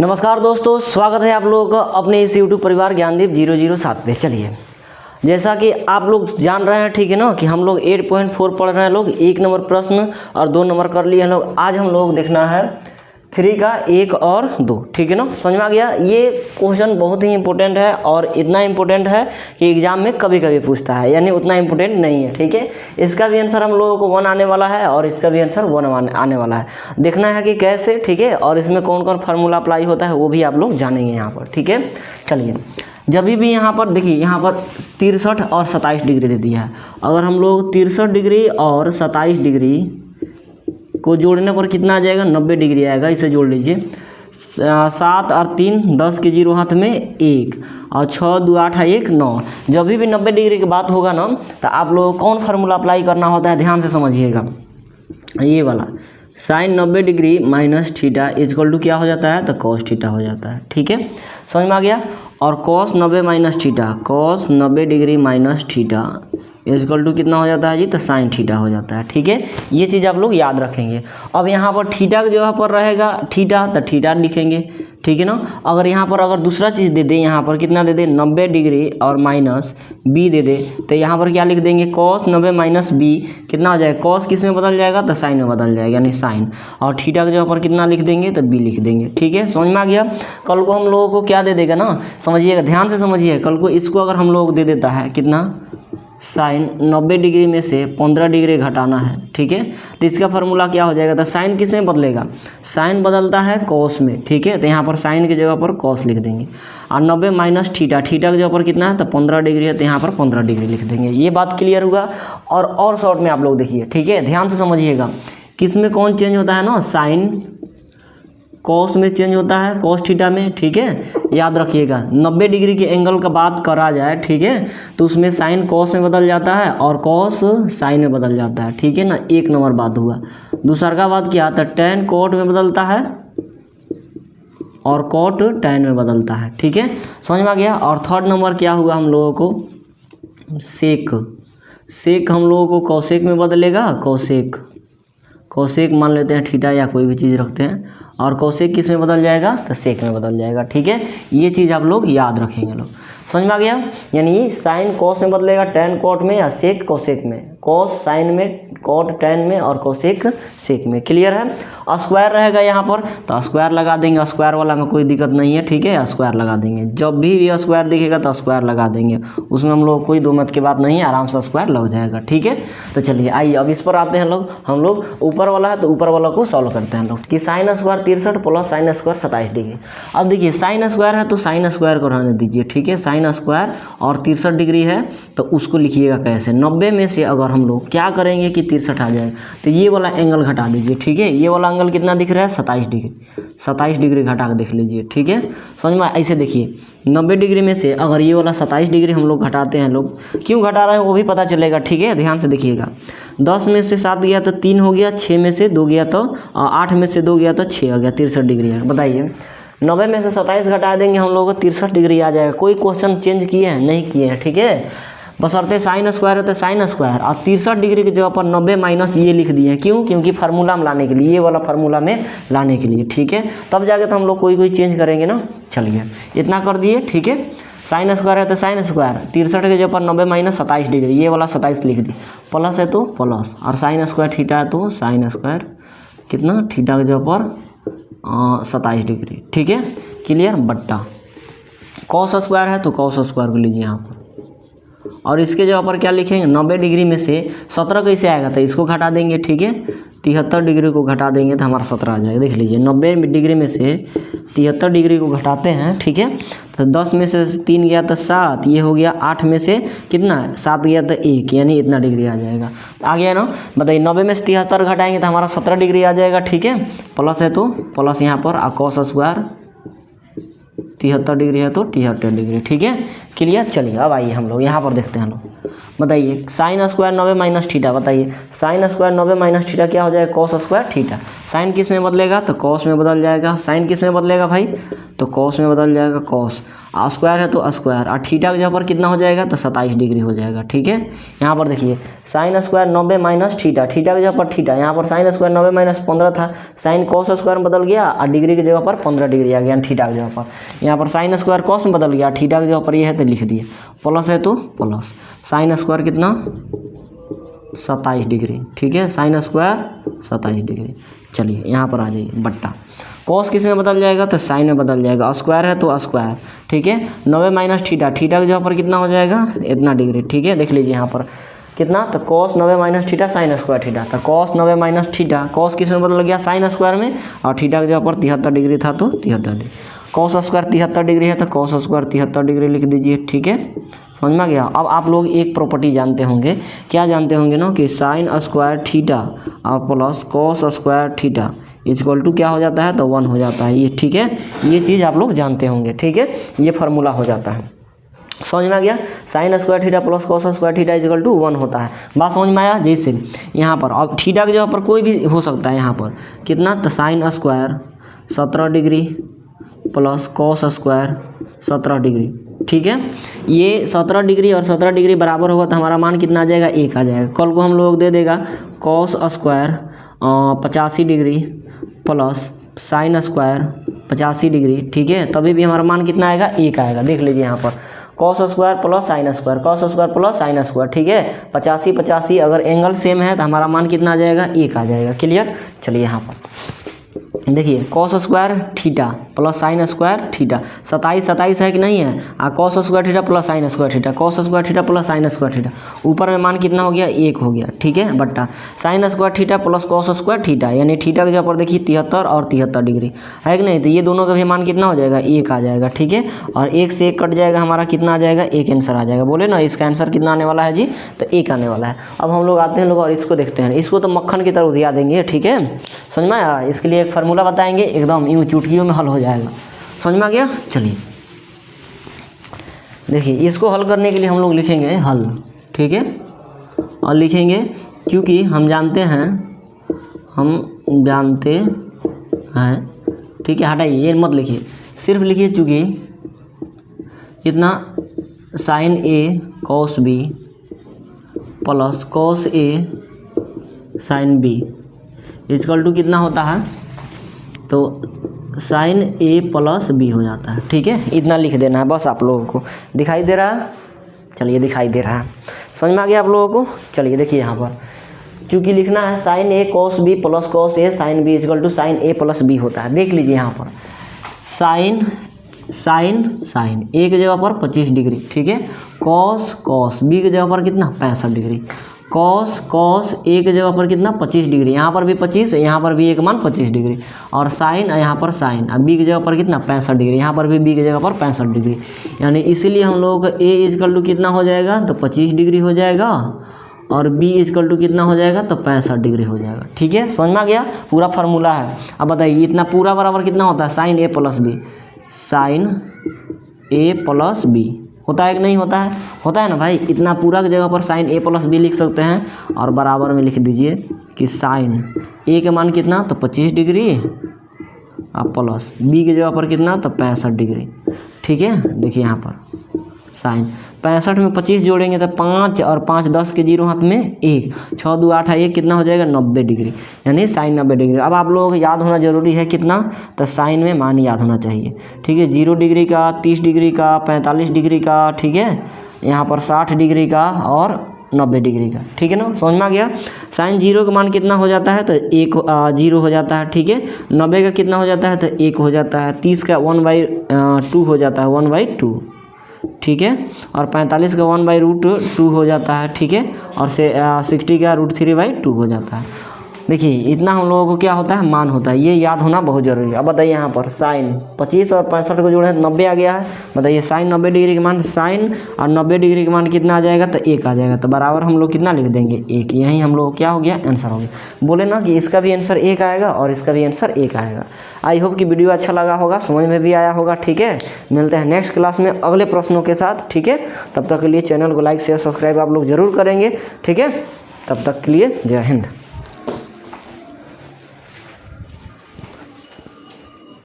नमस्कार दोस्तों, स्वागत है आप लोगों का अपने इस YouTube परिवार ज्ञानदीप 007 पे। चलिए, जैसा कि आप लोग जान रहे हैं, ठीक है ना, कि हम लोग 8.4 पढ़ रहे हैं लोग। 1 नंबर प्रश्न और 2 नंबर कर लिए हैं लोग। आज हम लोग देखना है 3 का 1 और 2, ठीक है ना। समझ में आ गया। ये क्वेश्चन बहुत ही इंपॉर्टेंट है और इतना इंपॉर्टेंट है कि एग्जाम में कभी कभी पूछता है, यानी उतना इंपॉर्टेंट नहीं है, ठीक है। इसका भी आंसर हम लोगों को 1 आने वाला है और इसका भी आंसर 1 आने वाला है। देखना है कि कैसे, ठीक है, और इसमें कौन कौन फार्मूला अप्लाई होता है वो भी आप लोग जानेंगे यहाँ पर, ठीक है। चलिए, जब भी यहाँ पर देखिए, यहाँ पर 63 और 27 डिग्री दे दिया है। अगर हम लोग 63 डिग्री और 27 डिग्री को जोड़ने पर कितना आ जाएगा, 90 डिग्री आएगा। इसे जोड़ लीजिए। 7 और 3 10 के 0 हाथ में 1 और 6 2 8 है 1 9। जब भी 90 डिग्री की बात होगा ना, तो आप लोगों को कौन फार्मूला अप्लाई करना होता है, ध्यान से समझिएगा। ये वाला sine 90 degree minus theta equal to क्या हो जाता है, तो कॉस थीटा हो जाता है, ठीक है। समझ में आ गया। और cos 90 minus theta, cos 90 degree minus theta equal to कितना हो जाता है जी, तो साइन थीटा हो जाता है, ठीक है। ये चीज़ आप लोग याद रखेंगे। अब यहाँ पर थीटा की जगह पर रहेगा थीटा, तो थीटा लिखेंगे, ठीक है ना। अगर यहाँ पर अगर दूसरा चीज़ दे दे, यहाँ पर कितना दे दे, 90 डिग्री और माइनस बी दे दे, तो यहाँ पर क्या लिख देंगे, कॉस 90 माइनस बी कितना हो जाएगा, कॉस किस में बदल जाएगा, तो साइन में बदल जाएगा, यानी साइन। और थीटा की जगह पर कितना लिख देंगे, तो बी लिख देंगे, ठीक है। समझ में आ गया। कल को हम लोगों को क्या दे देगा ना, समझिएगा, ध्यान से समझिए। कल को इसको अगर हम लोग दे देता है कितना, साइन 90 डिग्री में से 15 डिग्री घटाना है, ठीक है। तो इसका फार्मूला क्या हो जाएगा, तो साइन किस में बदलेगा, साइन बदलता है कॉस में, ठीक है। तो यहाँ पर साइन की जगह पर कॉस लिख देंगे। और 90 माइनस थीटा, थीटा की जगह पर कितना है, तो 15 डिग्री है, तो यहाँ पर 15 डिग्री लिख देंगे। ये बात क्लियर हुआ। और शॉर्ट में आप लोग देखिए, ठीक है, ध्यान से समझिएगा। किस में कौन चेंज होता है ना, साइन कॉस में चेंज होता है, कॉस थीटा में, ठीक है। याद रखिएगा, 90 डिग्री के एंगल का बात करा जाए, ठीक है, तो उसमें साइन कॉस में बदल जाता है और कॉस साइन में बदल जाता है, ठीक है ना। 1 नंबर बात हुआ। दूसरा का बात क्या आता है, टैन कोट में बदलता है और कोट टैन में बदलता है, ठीक है। समझ में आ गया। और थर्ड नंबर क्या हुआ हम लोगों को, सेक। सेक हम लोगों को कौसेक में बदलेगा, कौसेक, कौसेक मान लेते हैं थीटा या कोई भी चीज़ रखते हैं, और कौसेक किस में बदल जाएगा, तो सेक में बदल जाएगा, ठीक है। ये चीज़ आप लोग याद रखेंगे लोग। समझ में आ गया। यानी साइन कॉस में बदलेगा, टैन कॉट में, या सेक कौसेक में, कॉस साइन में, कॉट टैन में, और कौसेक सेक में। क्लियर है। स्क्वायर रहेगा यहाँ पर, तो स्क्वायर लगा देंगे। स्क्वायर वाला में कोई दिक्कत नहीं है, ठीक है, स्क्वायर लगा देंगे। जब भी ये स्क्वायर दिखेगा तो स्क्वायर लगा देंगे, उसमें हम लोग कोई दो मत की बात नहीं है, आराम से स्क्वायर लग जाएगा, ठीक है। तो चलिए आइए अब इस पर आते हैं लोग। हम लोग ऊपर वाला है तो ऊपर वाला को सॉल्व करते हैं लोग, कि sine square 63 plus sine square 27 degree. अब देखिए, साइन स्क्वायर है तो साइन स्क्वायर को रहने दीजिए, ठीक है। साइन स्क्वायर और 63 डिग्री है, तो उसको लिखिएगा कैसे, 90 में से अगर हम लोग क्या करेंगे कि 63 आ जाए, तो ये वाला एंगल घटा दीजिए, ठीक है। ये वाला एंगल कितना दिख रहा है, 27 डिग्री। 27 डिग्री घटा के देख लीजिए, ठीक है। समझ में। ऐसे देखिए, 90 डिग्री में से अगर ये वाला 27 डिग्री हम लोग घटाते हैं, लोग क्यों घटा रहे हैं वो भी पता चलेगा, ठीक है। ध्यान से देखिएगा। 10 में से 7 गया तो 3 हो गया, 6 में से 2 गया तो 8 में से 2 गया तो 6 हो गया, 63 डिग्री है। बताइए, 90 में से 27 घटा देंगे हम लोग को 63 डिग्री आ जाएगा। कोई क्वेश्चन चेंज किए हैं, नहीं किए हैं, ठीक है। बशर्ते साइन स्क्वायर है तो साइन स्क्वायर, और 63 डिग्री की जगह पर 90 माइनस ये लिख दिए हैं। क्यों, क्योंकि फार्मूला में लाने के लिए, ये वाला फार्मूला में लाने के लिए, ठीक है। तब जाके तो हम लोग कोई चेंज करेंगे ना। चलिए, इतना कर दिए, ठीक है। साइन स्क्वायर है तो साइन स्क्वायर, 63 के जगह पर 90 माइनस 27 डिग्री, ये वाला 27 लिख दी। प्लस है तो प्लस, और साइन स्क्वायर थीटा है तो साइन स्क्वायर कितना, थीटा की जगह पर 27 डिग्री, ठीक है। क्लियर। बट्टा कॉस स्क्वायर है तो कॉस स्क्वायर को लीजिए यहाँ पर, और इसके जगह पर क्या लिखेंगे, 90 डिग्री में से 17 कैसे आएगा, तो इसको घटा देंगे, ठीक है। 73 डिग्री को घटा देंगे तो हमारा 17 आ जाएगा। देख लीजिए, 90 डिग्री में से 73 डिग्री को घटाते हैं, ठीक है। तो 10 में से 3 गया तो 7, ये हो गया। 8 में से कितना है, 7 गया तो 1, यानी इतना डिग्री आ जाएगा। आ गया ना। बताइए, 90 में से 73 घटाएंगे तो हमारा 17 डिग्री आ जाएगा, ठीक है। प्लस है तो प्लस यहाँ पर, कॉस स्क्वायर 73 डिग्री है तो 73 डिग्री, ठीक है। क्लियर। चलिए अब आइए हम लोग यहाँ पर देखते हैं लोग। बताइए साइन स्क्वायर 90 माइनस थीटा, बताइए साइन स्क्वायर 90 माइनस थीटा क्या हो जाएगा, कॉस स्क्वायर थीटा। साइन किस में बदलेगा, तो कॉस में बदल जाएगा। साइन किस में बदलेगा भाई, तो कॉस में बदल जाएगा, कॉस। स्क्वायर है तो स्क्वायर, और थीटा की जगह पर कितना हो जाएगा, तो 27 डिग्री हो जाएगा। ठीक है, यहाँ पर देखिए sine square 90 minus theta, theta की जगह पर थीटा, यहाँ पर साइन स्क्वायर 90 माइनस 15 था, साइन कॉस स्क्वायर में बदल गया और डिग्री की जगह पर 15 डिग्री आ गया थीटा की जगह पर। यहाँ पर साइन स्क्वायर कॉस में बदल गया, थीटा की जगह पर ये है तो लिख दिए, प्लस है तो प्लस, साइन स्क्वायर कितना 27 डिग्री। ठीक है, साइन स्क्वायर 27 डिग्री। चलिए यहाँ पर आ जाइए बट्टा, कॉस किस में बदल जाएगा, तो साइन में बदल जाएगा, स्क्वायर है तो स्क्वायर। ठीक है, 90 माइनस थीटा, थीटा की जगह पर कितना हो जाएगा, इतना डिग्री। ठीक है, देख लीजिए यहाँ पर कितना, तो cos 90 minus theta sine square theta, तो कॉस 90 माइनस थीटा, कॉस किस में बदल गया, साइन स्क्वायर में, और थीटा की जगह पर 73 डिग्री था तो 73 डिग्री। कॉस स्क्वायर 73 डिग्री है तो कॉस स्क्वायर 73 डिग्री लिख दीजिए। ठीक है, समझ में आ गया। अब आप लोग एक प्रॉपर्टी जानते होंगे, क्या जानते होंगे ना, कि साइन स्क्वायर थीटा और plus cos square theta equal to क्या हो जाता है, तो 1 हो जाता है ये। ठीक है, ये चीज़ आप लोग जानते होंगे। ठीक है, ये फार्मूला हो जाता है, समझ में आ गया। Sine square theta plus cos square theta equal to 1 होता है। बात समझ में आया। जैसे यहाँ पर अब थीटा की जगह पर कोई भी हो सकता है, यहाँ पर कितना, तो sine square 17 degree plus cos square 17 degree. ठीक है, ये 17 डिग्री और 17 डिग्री बराबर होगा तो हमारा मान कितना आ जाएगा, 1 आ जाएगा। कल को हम लोग दे देगा cos square 85 degree plus sine square 85 degree. ठीक है, तभी भी हमारा मान कितना आएगा, 1 आएगा। देख लीजिए यहाँ पर cos square plus sine square, cos square plus sine square. ठीक है, 85 85 अगर एंगल सेम है तो हमारा मान कितना आ जाएगा, 1 आ जाएगा। क्लियर। चलिए यहाँ पर देखिए cos square theta plus sign square theta, 27 है कि नहीं है, cos square theta plus sign square theta, cos square theta plus sign square theta, ऊपर में मान कितना हो गया, 1 हो गया। ठीक है, बट्टा sign square theta plus cos square theta, यानी थीटा के जगह पर देखिए 73 और 73 डिग्री है कि नहीं, तो ये दोनों का भी मान कितना हो जाएगा, 1 आ जाएगा। ठीक है, और 1 से 1 कट जाएगा, हमारा कितना आ जाएगा, 1 आंसर आ जाएगा। बोले ना इसका आंसर कितना आने वाला है जी, तो 1 आने वाला है। अब हम लोग आते हैं लोग और इसको देखते हैं, इसको तो मक्खन की तरह उधिया देंगे। ठीक है, समझ में आया। इसके लिए एक फार्मूला बताएंगे, एकदम यूँ चुटकियों में हल हो जाएगा। समझ में आ गया। चलिए देखिए इसको हल करने के लिए हम लोग लिखेंगे हल। ठीक है, और लिखेंगे क्योंकि हम जानते हैं ठीक है, हटाइए ये मत लिखिए, सिर्फ लिखिए चूँकि कितना sine A cos B plus cos A sine B equal to कितना होता है, तो साइन ए प्लस बी हो जाता है। ठीक है, इतना लिख देना है बस। आप लोगों को दिखाई दे रहा है, चलिए दिखाई दे रहा है, समझ में आ गया आप लोगों को। चलिए देखिए यहाँ पर चूँकि लिखना है sine A cos B plus cos A sine B equal to sine A plus B होता है। देख लीजिए यहाँ पर साइन ए की जगह पर 25 डिग्री। ठीक है, कॉस बी की जगह पर कितना 65 डिग्री, कॉस ए की जगह पर कितना 25 डिग्री, यहाँ पर भी 25, यहाँ पर भी एक मान 25 डिग्री, और साइन यहाँ पर साइन अब बी की जगह पर कितना 65 डिग्री, यहाँ पर भी बी की जगह पर 65 डिग्री, यानी इसीलिए हम लोगों का ए इक्वल टू कितना हो जाएगा, तो 25 डिग्री हो जाएगा, और बी इक्वल टू कितना हो जाएगा, तो 65 डिग्री हो जाएगा। ठीक है, समझ में आ गया, पूरा फार्मूला है। अब बताइए इतना पूरा बराबर कितना होता है, sine A plus B, sign A plus B होता है कि नहीं होता है, होता है ना भाई। इतना पूरा की जगह पर साइन ए प्लस बी लिख सकते हैं, और बराबर में लिख दीजिए कि साइन ए के मान कितना, तो 25 डिग्री और प्लस बी की जगह पर कितना, तो 65 डिग्री। ठीक है, देखिए यहाँ पर साइन 65 में 25 जोड़ेंगे तो 5 और 5 10 के 0 हाथ में 1, 6 2 8 1 कितना हो जाएगा, 90 डिग्री, यानी साइन 90 डिग्री। अब आप लोगों को याद होना जरूरी है कितना, तो साइन में मान याद होना चाहिए। ठीक है, 0 डिग्री का, 30 डिग्री का, 45 डिग्री का, ठीक है, यहाँ पर 60 डिग्री का और 90 डिग्री का। ठीक है ना, समझ में आ गया। साइन 0 का मान कितना हो जाता है, तो 1 0 हो जाता है। ठीक है, 90 का कितना हो जाता है, तो 1 हो जाता है, 30 का 1/2 हो जाता है, 1/2। ठीक है, और 45 का 1/√2 हो जाता है। ठीक है, और 60 का √3/2 हो जाता है। देखिए इतना हम लोगों को क्या होता है, मान होता है, ये याद होना बहुत जरूरी है। अब बताइए यहाँ पर साइन 25 और 65 को जोड़े हैं 90 आ गया है। बताइए साइन 90 डिग्री के मान, साइन और 90 डिग्री के मान कितना आ जाएगा, तो 1 आ जाएगा। तो बराबर हम लोग कितना लिख देंगे, 1। यही हम लोग क्या हो गया, आंसर हो गया। बोले ना कि इसका भी आंसर 1 आएगा और इसका भी आंसर 1 आएगा। आई होप कि वीडियो अच्छा लगा होगा, समझ में भी आया होगा। ठीक है, मिलते हैं नेक्स्ट क्लास में अगले प्रश्नों के साथ। ठीक है, तब तक के लिए चैनल को लाइक शेयर सब्सक्राइब आप लोग जरूर करेंगे। ठीक है, तब तक के लिए जय हिंद।